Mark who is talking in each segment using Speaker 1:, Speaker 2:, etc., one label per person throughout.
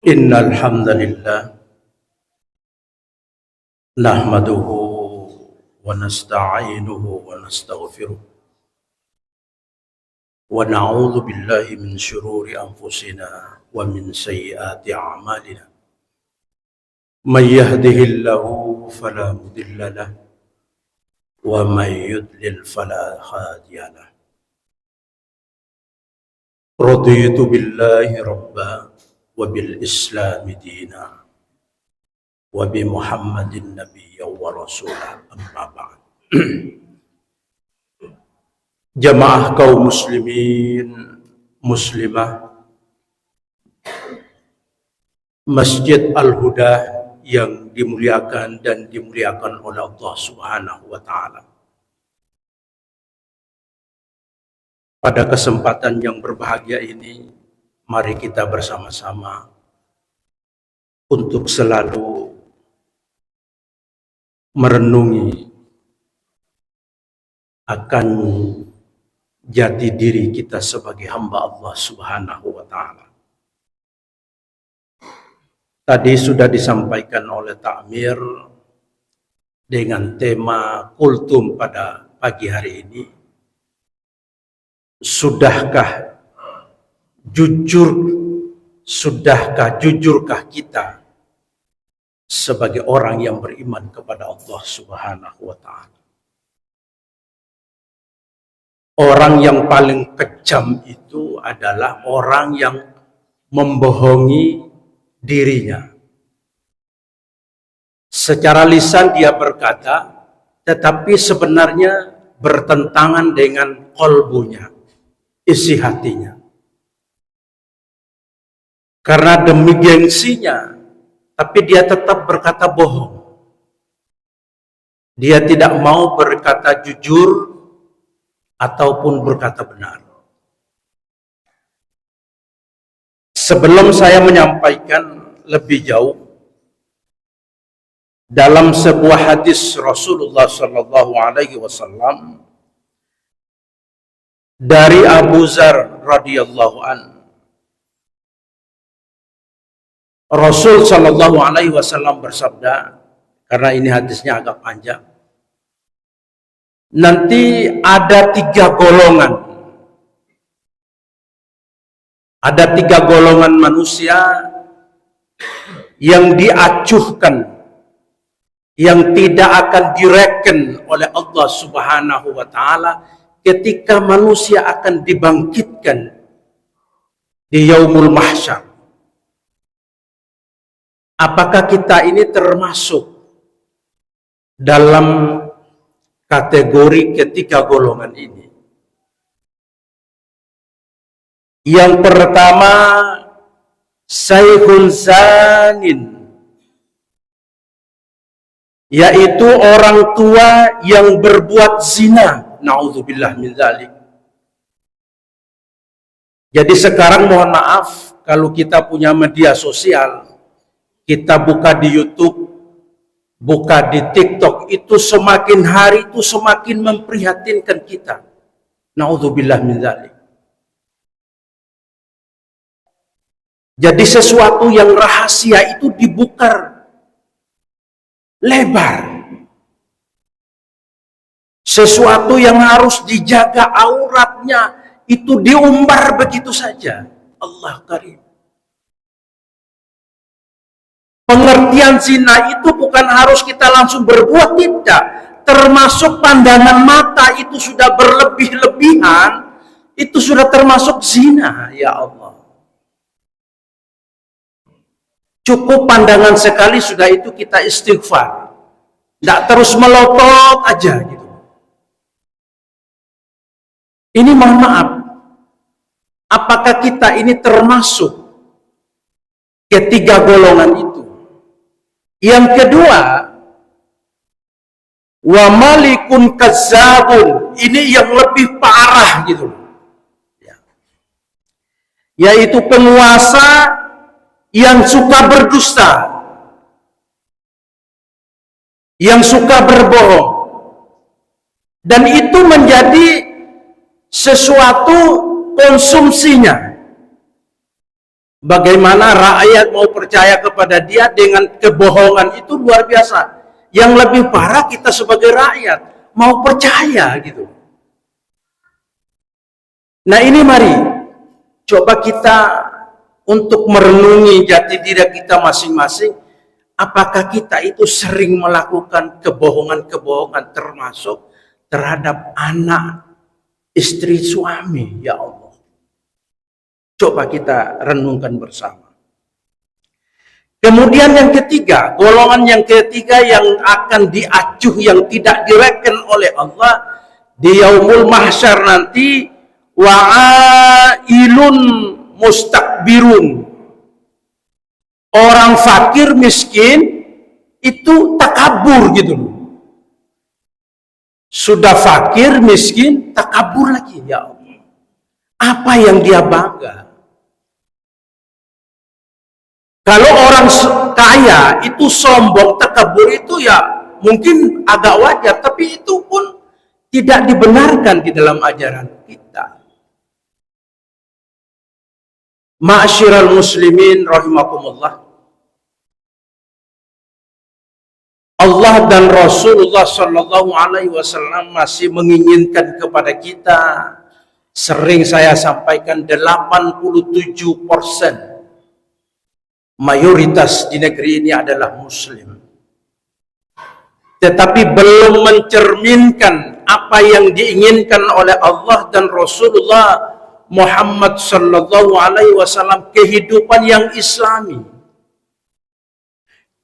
Speaker 1: Innal hamdalillah nahmaduhu wa nasta'inuhu wa nastaghfiruh wa na'udzu billahi min shururi anfusina wa min sayyiati a'malina. May yahdihillahu fala mudilla lahu wa may yudlil fala hadiya lahu. Raditu billahi rabba wa bil islami dina wa bi Muhammadin nabiyya wa rasulah, amma ba'd. Jamaah kaum muslimin muslimah Masjid Al-Huda yang dimuliakan dan dimuliakan oleh Allah Subhanahu wa taala. Pada kesempatan yang berbahagia ini, mari kita bersama-sama untuk selalu merenungi akan jati diri kita sebagai hamba Allah Subhanahu wa taala. Tadi sudah disampaikan oleh Ta'mir dengan tema kultum pada pagi hari ini. Sudahkah jujurkah kita sebagai orang yang beriman kepada Allah Subhanahu wa taala? Orang yang paling kejam itu adalah orang yang membohongi dirinya. Secara lisan dia berkata, tetapi sebenarnya bertentangan dengan qalbunya, isi hatinya. Karena demi gengsinya, tapi dia tetap berkata bohong. Dia tidak mau berkata jujur ataupun berkata benar. Sebelum saya menyampaikan lebih jauh, dalam sebuah hadis Rasulullah sallallahu alaihi wasallam dari Abu Dzar radhiyallahu an, Rasul sallallahu alaihi wasallam bersabda, karena ini hadisnya agak panjang, nanti ada tiga golongan. Ada tiga golongan manusia yang diacuhkan, yang tidak akan direken oleh Allah Subhanahu wa taala ketika manusia akan dibangkitkan di yaumul mahsyar. Apakah kita ini termasuk dalam kategori ketiga golongan ini? Yang pertama, sayhun zanin, yaitu orang tua yang berbuat zina. Na'udzubillah min dzalik. Jadi sekarang mohon maaf, kalau kita punya media sosial, kita buka di YouTube, buka di TikTok, itu semakin hari itu semakin memprihatinkan kita. Na'udzubillah min dzalik. Jadi sesuatu yang rahasia itu dibuka lebar. Sesuatu yang harus dijaga auratnya itu diumbar begitu saja. Allah karim. Pengertian zina itu bukan harus kita langsung berbuat, tidak. Termasuk pandangan mata itu sudah berlebih-lebihan, itu sudah termasuk zina, ya Allah. Cukup pandangan sekali sudah itu kita istighfar. Tidak terus melotot aja gitu. Ini mohon maaf. Apakah kita ini termasuk ketiga golongan itu? Yang kedua, wa malikun kazzabun. Ini yang lebih parah gitu. Yaitu penguasa yang suka berdusta, yang suka berbohong, dan itu menjadi sesuatu konsumsinya. Bagaimana rakyat mau percaya kepada dia dengan kebohongan itu luar biasa. Yang lebih parah kita sebagai rakyat mau percaya gitu. Nah ini mari coba kita untuk merenungi jati diri kita masing-masing. Apakah kita itu sering melakukan kebohongan-kebohongan termasuk terhadap anak, istri, suami, ya Allah. Coba kita renungkan bersama. Kemudian yang ketiga, golongan yang ketiga yang akan diacuh, yang tidak direken oleh Allah di yaumul mahsyar nanti, wa'ailun mustakbirun. Orang fakir miskin itu takabur gitu loh. Sudah fakir miskin takabur lagi, ya Allah. Apa yang dia bangga? Kalau orang kaya itu sombong, takabur itu ya mungkin agak wajar, tapi itu pun tidak dibenarkan di dalam ajaran kita. Ma'asyiral muslimin rahimakumullah. Allah dan Rasulullah Shallallahu Alaihi Wasallam masih menginginkan kepada kita, sering saya sampaikan, 87% mayoritas di negeri ini adalah muslim, tetapi belum mencerminkan apa yang diinginkan oleh Allah dan Rasulullah Muhammad Sallallahu Alaihi Wasallam, kehidupan yang islami,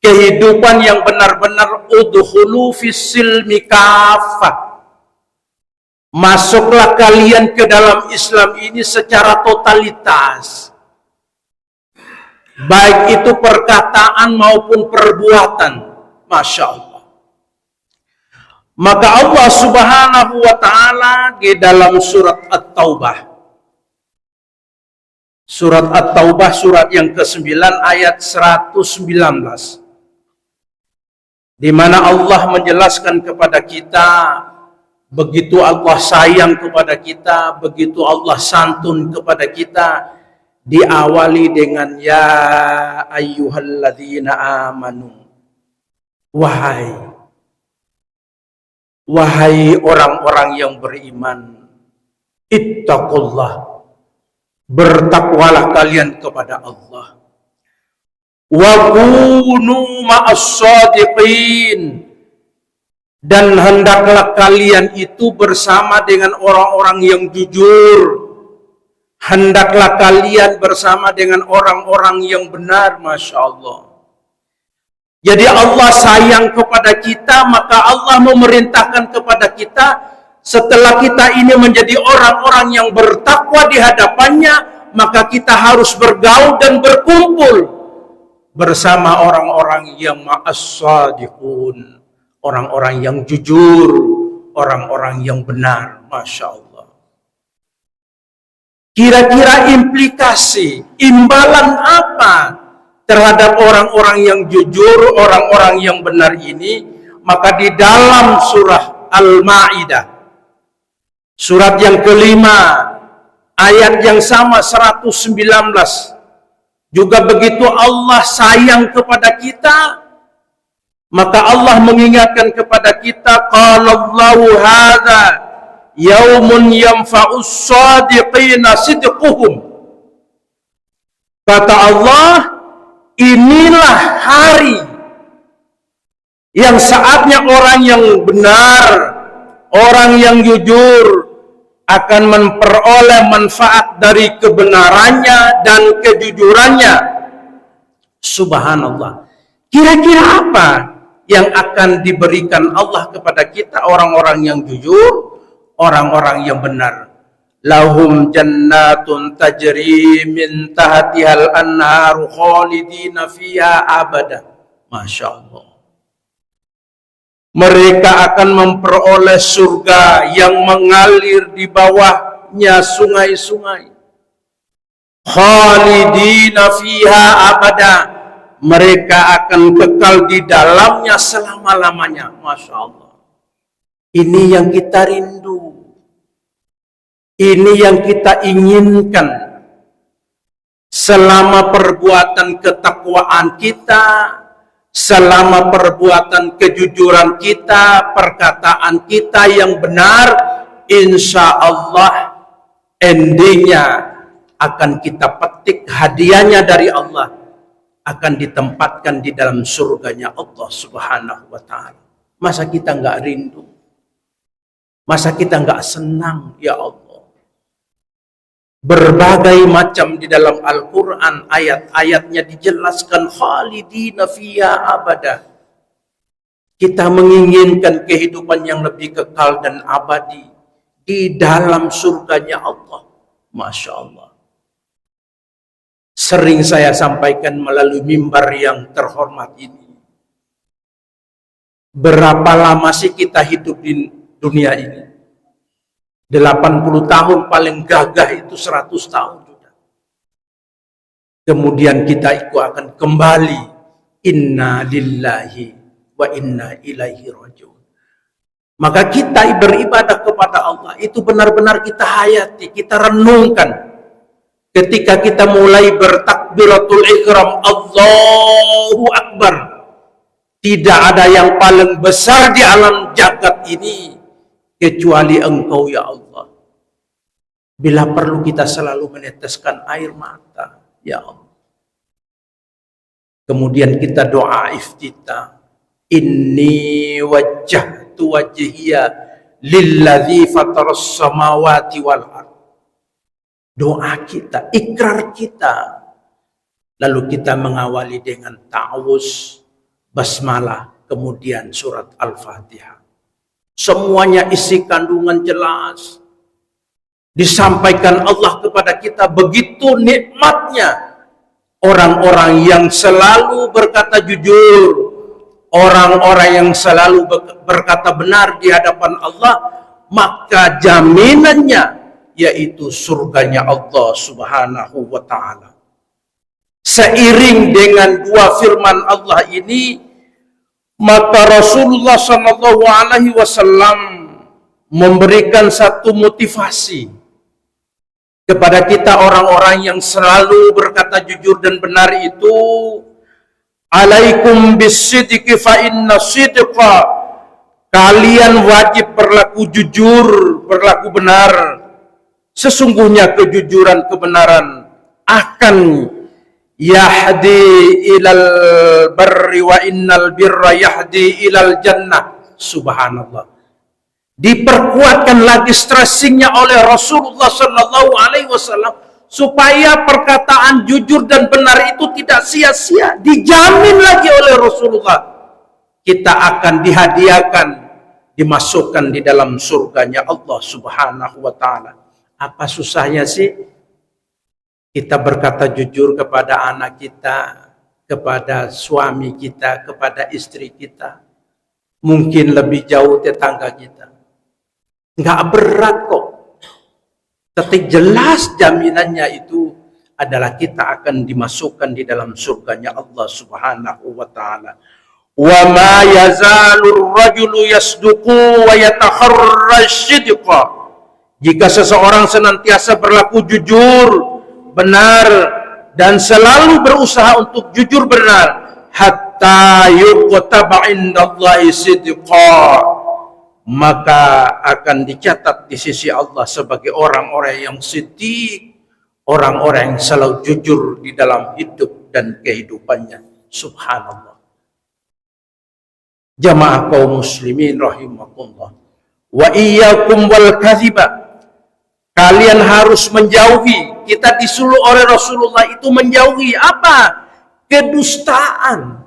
Speaker 1: kehidupan yang benar-benar udkhulu fis silmi kafah, masuklah kalian ke dalam Islam ini secara totalitas, baik itu perkataan maupun perbuatan. Masya Allah. Maka Allah Subhanahu wa ta'ala di dalam surat At-Taubah, surat At-Taubah surat yang ke-9 ayat 119, di mana Allah menjelaskan kepada kita, begitu Allah sayang kepada kita, begitu Allah santun kepada kita, diawali dengan ya ayyuhalladzina amanu, wahai orang-orang yang beriman, ittaqullah, bertakwalah kalian kepada Allah, wa kunu ma'as shadiqin, dan hendaklah kalian itu bersama dengan orang-orang yang jujur, hendaklah kalian bersama dengan orang-orang yang benar. Masya Allah. Jadi Allah sayang kepada kita, maka Allah memerintahkan kepada kita, setelah kita ini menjadi orang-orang yang bertakwa di hadapannya, maka kita harus bergaul dan berkumpul bersama orang-orang yang ma'as-sadiqun, orang-orang yang jujur, orang-orang yang benar. Masya Allah. Kira-kira implikasi, imbalan apa terhadap orang-orang yang jujur, orang-orang yang benar ini? Maka di dalam surah Al-Ma'idah, surat yang kelima, ayat yang sama 119, juga begitu Allah sayang kepada kita, maka Allah mengingatkan kepada kita, qalallahu hadza yaumun yanfa'us shadiqina sidquhum. Kata Allah, inilah hari yang saatnya orang yang benar, orang yang jujur akan memperoleh manfaat dari kebenarannya dan kejujurannya. Subhanallah. Kira-kira apa yang akan diberikan Allah kepada kita, orang-orang yang jujur, orang-orang yang benar? Lahum jannatun tajri min tahtihal anharu khalidina fiha abada. Masya Allah. Mereka akan memperoleh surga yang mengalir di bawahnya sungai-sungai. Khalidina fiha abada. Mereka akan kekal di dalamnya selama-lamanya. Masya Allah. Ini yang kita rindu. Ini yang kita inginkan. selama perbuatan ketakwaan kita, selama perbuatan kejujuran kita, perkataan kita yang benar, insya Allah endingnya akan kita petik hadiahnya dari Allah, akan ditempatkan di dalam surganya Allah Subhanahu wa Ta'ala. Masa kita nggak rindu? Masa kita nggak senang? Ya Allah, berbagai macam di dalam Al-Quran ayat-ayatnya dijelaskan khalidina fiha abada. Kita menginginkan kehidupan yang lebih kekal dan abadi di dalam surganya Allah. Masya Allah. Sering saya sampaikan melalui mimbar yang terhormat ini. Berapa lama sih kita hidup di dunia ini? 80 tahun, paling gagah itu 100 tahun sudah. Kemudian kita itu akan kembali. Inna lillahi wa inna ilaihi rajiun. Maka kita beribadah kepada Allah itu benar-benar kita hayati, kita renungkan. Ketika kita mulai bertakbiratul ihram, Allahu Akbar. Tidak ada yang paling besar di alam jagat ini kecuali Engkau ya Allah. Bila perlu kita selalu meneteskan air mata, ya Allah. Kemudian kita doa iftitah. Inni wajjahtu wajhiya lilladzi fataras samawati wal ardh. Doa kita, ikrar kita. Lalu kita mengawali dengan ta'awuz, basmalah, kemudian surat Al-Fatihah. Semuanya isi kandungan jelas. Disampaikan Allah kepada kita begitu nikmatnya. Orang-orang yang selalu berkata jujur, orang-orang yang selalu berkata benar di hadapan Allah, maka jaminannya yaitu surganya Allah Subhanahu wa Ta'ala. Seiring dengan dua firman Allah ini, maka Rasulullah Sallallahu Alaihi Wasallam memberikan satu motivasi kepada kita orang-orang yang selalu berkata jujur dan benar itu. Alaikum bisidqi fa inna sidqa. Kalian wajib berlaku jujur, berlaku benar. Sesungguhnya kejujuran kebenaran akan yahdi ilal barri wa innal birra yahdi ilal jannah. Subhanallah. Diperkuatkan lagi stressingnya oleh Rasulullah Sallallahu Alaihi Wasallam supaya perkataan jujur dan benar itu tidak sia-sia. Dijamin lagi oleh Rasulullah, kita akan dihadiahkan, dimasukkan di dalam surganya Allah Subhanahu wa Ta'ala. Apa susahnya sih kita berkata jujur kepada anak kita, kepada suami kita, kepada istri kita, mungkin lebih jauh tetangga kita? Nggak berat kok. Tapi jelas jaminannya itu adalah kita akan dimasukkan di dalam surganya Allah Subhanahu wa Ta'ala. Wa ma yazalur rajulu yasduqu wa yatakharraj sidqa. Jika seseorang senantiasa berlaku jujur, benar, dan selalu berusaha untuk jujur benar, hatta yuqtaba indallahi sidqa, maka akan dicatat di sisi Allah sebagai orang-orang yang siddiq, orang-orang yang selalu jujur di dalam hidup dan kehidupannya. Subhanallah. Jamaah kaum muslimin rahimakumullah. Wa iyyakum wal kadhiba. Kalian harus menjauhi. Kita disuruh oleh Rasulullah itu menjauhi apa? Kedustaan,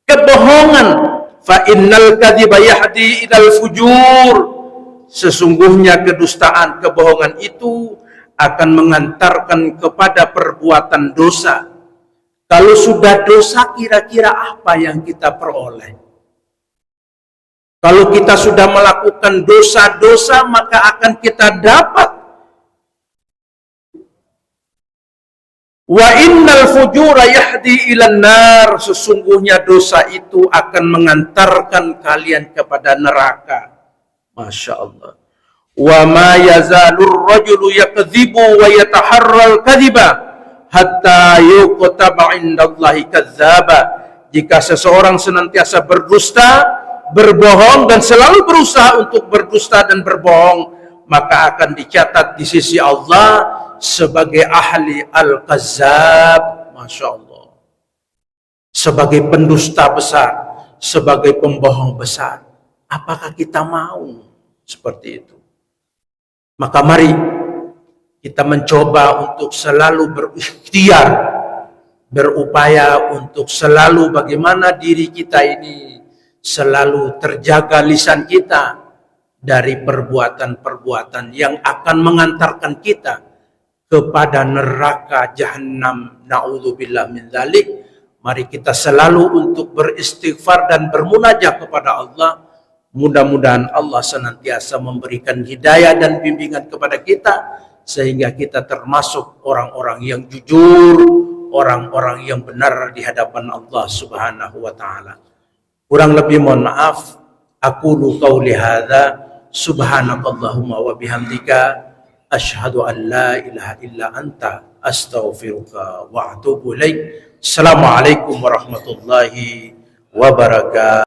Speaker 1: kebohongan. Fa innal kadhiba yahdi ilal fujur. Sesungguhnya kedustaan, kebohongan itu akan mengantarkan kepada perbuatan dosa. Kalau sudah dosa, kira-kira apa yang kita peroleh? Kalau kita sudah melakukan dosa-dosa, maka akan kita dapat. Wa innal fujura yahdi ilan nar. Sesungguhnya dosa itu akan mengantarkan kalian kepada neraka. Masya Allah. Wa ma yazalur rajulu yakdzibu wa yataharral kadhiba hatta yuqtaba indallahi kadzdzaba. Jika seseorang senantiasa berdusta, berbohong, dan selalu berusaha untuk berdusta dan berbohong, maka akan dicatat di sisi Allah sebagai ahli al-kazzab. Masya Allah, sebagai pendusta besar, sebagai pembohong besar. Apakah kita mau seperti itu? Maka mari kita mencoba untuk selalu berikhtiar, berupaya untuk selalu bagaimana diri kita ini selalu terjaga lisan kita dari perbuatan-perbuatan yang akan mengantarkan kita kepada neraka jahanam. Na'udzubillah min dzalik. Mari kita selalu untuk beristighfar dan bermunajat kepada Allah. Mudah-mudahan Allah senantiasa memberikan hidayah dan bimbingan kepada kita, sehingga kita termasuk orang-orang yang jujur, orang-orang yang benar di hadapan Allah Subhanahu wa ta'ala. Kurang lebih mohon maaf. Aqulu qauli hadza, subhanakallahumma wa bihamdika, asyhadu an la ilaha illa anta, astaghfiruka wa atubu ilaik. Assalamualaikum warahmatullahi wabarakatuh.